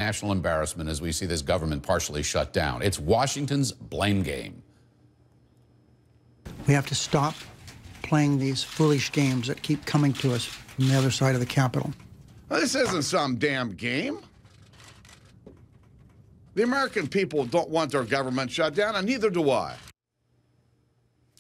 National embarrassment as we see this government partially shut down. It's Washington's blame game. We have to stop playing these foolish games that keep coming to us from the other side of the Capitol. Well, this isn't some damn game. The American people don't want their government shut down, and neither do I.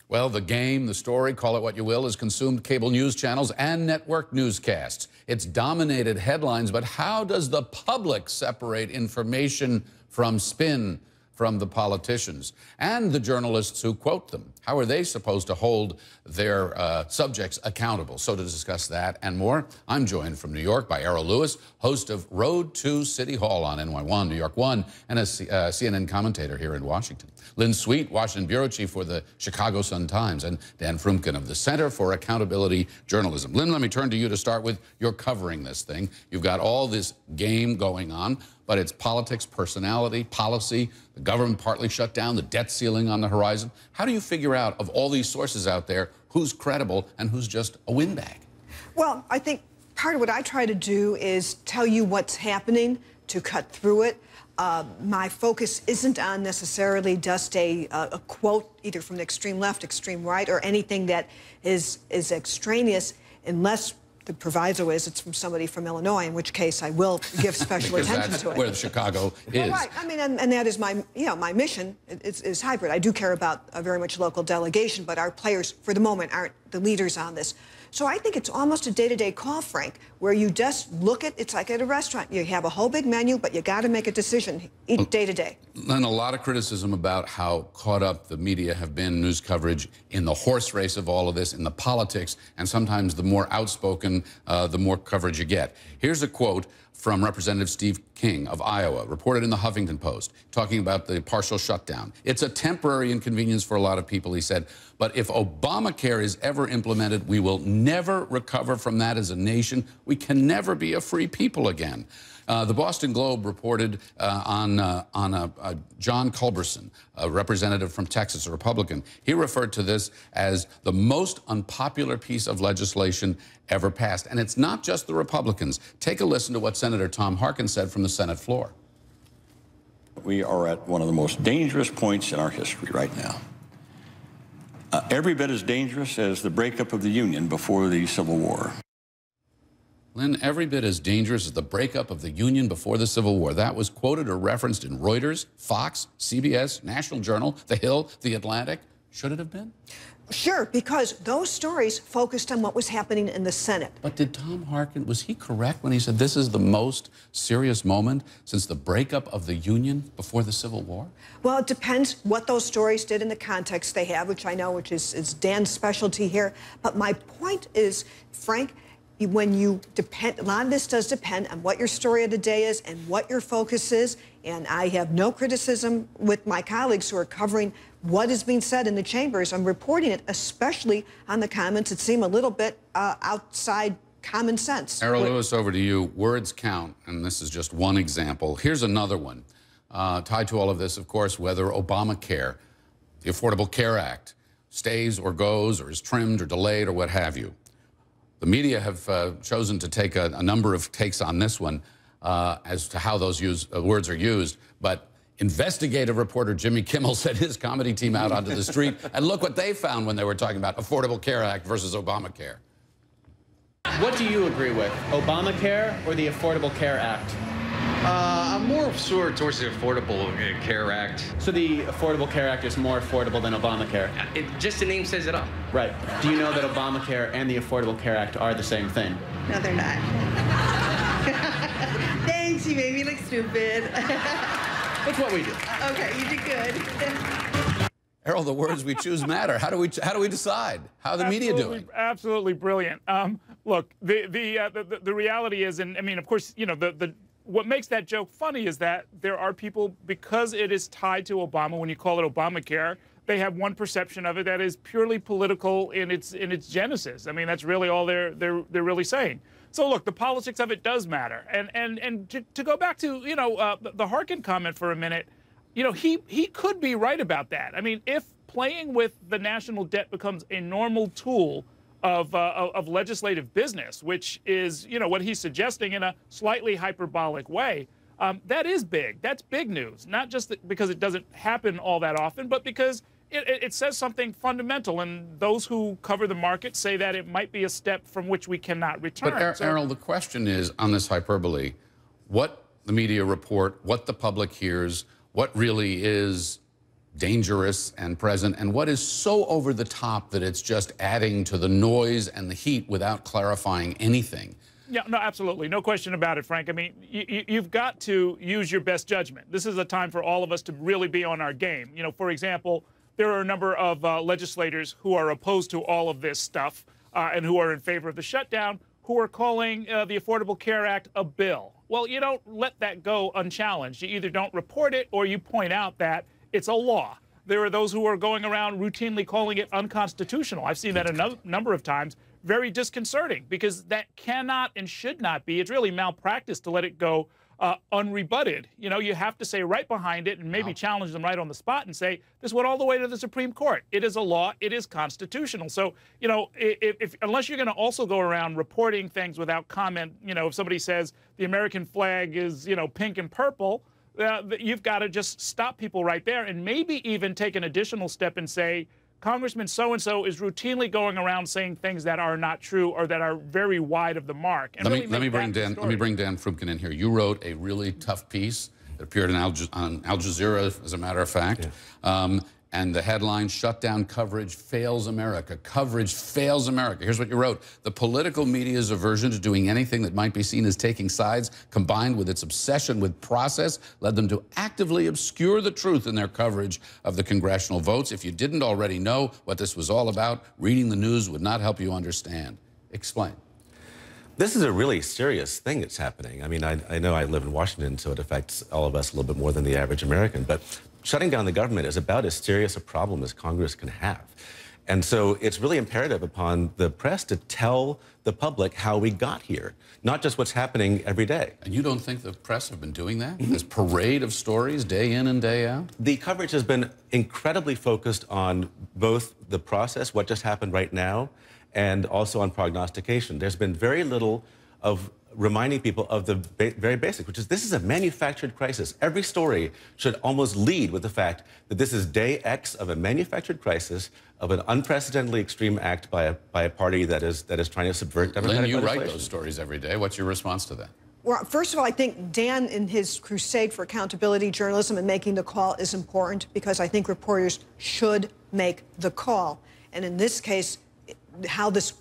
Well, the game, the story, call it what you will, has consumed cable news channels and network newscasts. It's dominated headlines, but how does the public separate information from spin from the politicians and the journalists who quote them? How are they supposed to hold their subjects accountable? So to discuss that and more, I'm joined from New York by Errol Lewis, host of Road to City Hall on NY1, New York 1, and a CNN commentator here in Washington. Lynn, Washington bureau chief for the Chicago Sun-Times, and Dan Froomkin of the Center for Accountability Journalism. Lynn, let me turn to you to start with. You're covering this thing. You've got all this game going on, but it's politics, personality, policy, the government partly shut down, the debt ceiling on the horizon. How do you figure out, of all these sources out there, who's credible and who's just a windbag? Well, I think part of what I try to do is tell you what's happening to cut through it. My focus isn't on necessarily just a quote either from the extreme left, extreme right, or anything that is extraneous, unless the proviso is it's from somebody from Illinois, in which case I will give special attention to it. Where Chicago is. Well, right. I mean, and that is my, my mission is hybrid. I do care about a very much local delegation, but our players, for the moment, aren't the leaders on this. So I think it's almost a day-to-day call, Frank, where you just look at, it's like at a restaurant. You have a whole big menu, but you got to make a decision each day to day. And a lot of criticism about how caught up the media have been, news coverage, in the horse race of all of this, in the politics, and sometimes the more outspoken, the more coverage you get. Here's a quote from Representative Steve King of Iowa, reported in the Huffington Post, talking about the partial shutdown. It's a temporary inconvenience for a lot of people, he said, but if Obamacare is ever implemented, we will never recover from that as a nation. We can never be a free people again. The Boston Globe reported on John Culberson, a representative from Texas, a Republican. He referred to this as the most unpopular piece of legislation ever passed. And it's not just the Republicans. Take a listen to what Senator Tom Harkin said from the Senate floor. We are at one of the most dangerous points in our history right now. Every bit as dangerous as the breakup of the Union before the Civil War. Lynn, every bit as dangerous as the breakup of the Union before the Civil War. That was quoted or referenced in Reuters, Fox, CBS, National Journal, The Hill, The Atlantic. Should it have been? Sure, because those stories focused on what was happening in the Senate. But did Tom Harkin, was he correct when he said this is the most serious moment since the breakup of the Union before the Civil War? Well, it depends what those stories did in the context they have, which I know, which is Dan's specialty here. But my point is, Frank, when you depend, a lot of this does depend on what your story of the day is and what your focus is. And I have no criticism with my colleagues who are covering what is being said in the chambers. I'm reporting it, especially on the comments that seem a little bit outside common sense. Errol Lewis, over to you. Words count, and this is just one example. Here's another one. Tied to all of this, of course, whether Obamacare, the Affordable Care Act, stays or goes or is trimmed or delayed or what have you. The media have chosen to take a number of takes on this one as to how those words are used, but investigative reporter Jimmy Kimmel sent his comedy team out onto the street, and look what they found when they were talking about Affordable Care Act versus Obamacare. What do you agree with, Obamacare or the Affordable Care Act? I'm more sort towards the Affordable Care Act. So the Affordable Care Act is more affordable than Obamacare? Just the name says it all. Right. Do you know that Obamacare and the Affordable Care Act are the same thing? No, they're not. Thanks, you made me look stupid. That's what we do. Okay, you did good. Errol, the words we choose matter. How do we decide? How are the media doing? Absolutely brilliant. Look, the reality is, and I mean, of course, you know, what makes that joke funny is that there are people, because it is tied to Obama, when you call it Obamacare, they have one perception of it that is purely political in its genesis. I mean, that's really all they're really saying. So look, the politics of it does matter. And to go back to, you know, the Harkin comment for a minute, you know, he could be right about that. I mean, if playing with the national debt becomes a normal tool of legislative business, which is, you know, what he's suggesting in a slightly hyperbolic way, That is big. That's big news, not just because it doesn't happen all that often, but because it says something fundamental, and those who cover the market say that it might be a step from which we cannot return. But, Errol, the question is, on this hyperbole, what the media report, what the public hears, what really is dangerous and present, and what is so over the top that it's just adding to the noise and the heat without clarifying anything. Yeah, no, absolutely. No question about it, Frank. I mean, you've got to use your best judgment. This is a time for all of us to really be on our game. You know, for example, there are a number of legislators who are opposed to all of this stuff and who are in favor of the shutdown, who are calling the Affordable Care Act a bill. Well, you don't let that go unchallenged. You either don't report it or you point out that it's a law. There are those who are going around routinely calling it unconstitutional. I've seen that a number of times. Very disconcerting, because that cannot and should not be. It's really malpractice to let it go unrebutted. You know, you have to say right behind it and maybe challenge them right on the spot and say, this went all the way to the Supreme Court. It is a law. It is constitutional. So, you know, unless you're going to also go around reporting things without comment, you know, if somebody says the American flag is, you know, pink and purple, you've got to just stop people right there and maybe even take an additional step and say, Congressman so-and-so is routinely going around saying things that are not true or that are very wide of the mark. And let me bring Dan Froomkin in here. You wrote a really tough piece that appeared on Al Jazeera, as a matter of fact. Yeah. And the headline, "Shutdown Coverage Fails America." Coverage fails America. Here's what you wrote. The political media's aversion to doing anything that might be seen as taking sides, combined with its obsession with process, led them to actively obscure the truth in their coverage of the congressional votes. If you didn't already know what this was all about, reading the news would not help you understand. Explain. This is a really serious thing that's happening. I mean, I know I live in Washington, so it affects all of us a little bit more than the average American, but shutting down the government is about as serious a problem as Congress can have. And so it's really imperative upon the press to tell the public how we got here, not just what's happening every day. And you don't think the press have been doing that? This parade of stories day in and day out? The coverage has been incredibly focused on both the process, what just happened right now, and also on prognostication. There's been very little of reminding people of the very basic, which is this is a manufactured crisis. Every story should almost lead with the fact that this is day X of a manufactured crisis, of an unprecedentedly extreme act by a party that is trying to subvert democratic Lynn, you legislation. write those stories every day. What's your response to that? Well, first of all, I think Dan, in his crusade for accountability journalism and making the call, is important, because I think reporters should make the call. And in this case, how this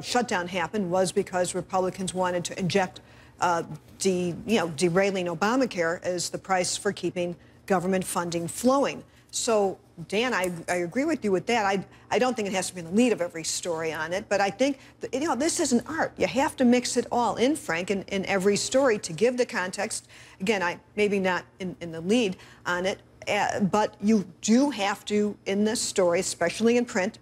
shutdown happened was because Republicans wanted to inject derailing Obamacare as the price for keeping government funding flowing. So, Dan, I agree with you with that. I don't think it has to be in the lead of every story on it, but I think that, you know, this is an art. You have to mix it all in, Frank, in every story to give the context. Again, maybe not in the lead on it, but you do have to, in this story, especially in print,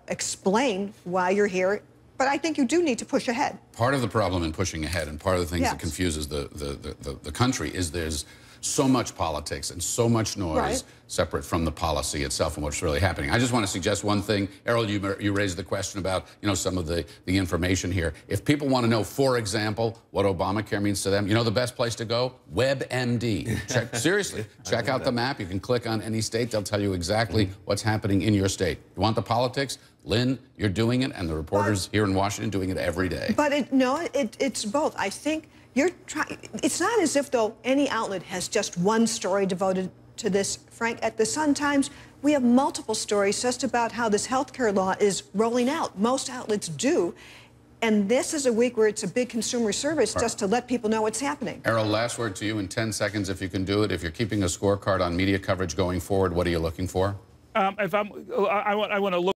explain why you're here. But I think you do need to push ahead. Part of the problem in pushing ahead, and part of the things that confuses the country, is there's so much politics and so much noise separate from the policy itself and what's really happening. I just want to suggest one thing. Errol, you raised the question about, you know, some of the information here. If people want to know, for example, what Obamacare means to them, you know the best place to go? WebMD. Seriously, check out the map. You can click on any state. They'll tell you exactly what's happening in your state. You want the politics? Lynn, you're doing it, and the reporters here in Washington doing it every day. But it's both. I think you're trying. It's not as if, though, any outlet has just one story devoted to this, Frank. At the Sun-Times, we have multiple stories just about how this health care law is rolling out. Most outlets do. And this is a week where it's a big consumer service just to let people know what's happening. Errol, last word to you in 10 seconds, if you can do it. If you're keeping a scorecard on media coverage going forward, what are you looking for? I want to look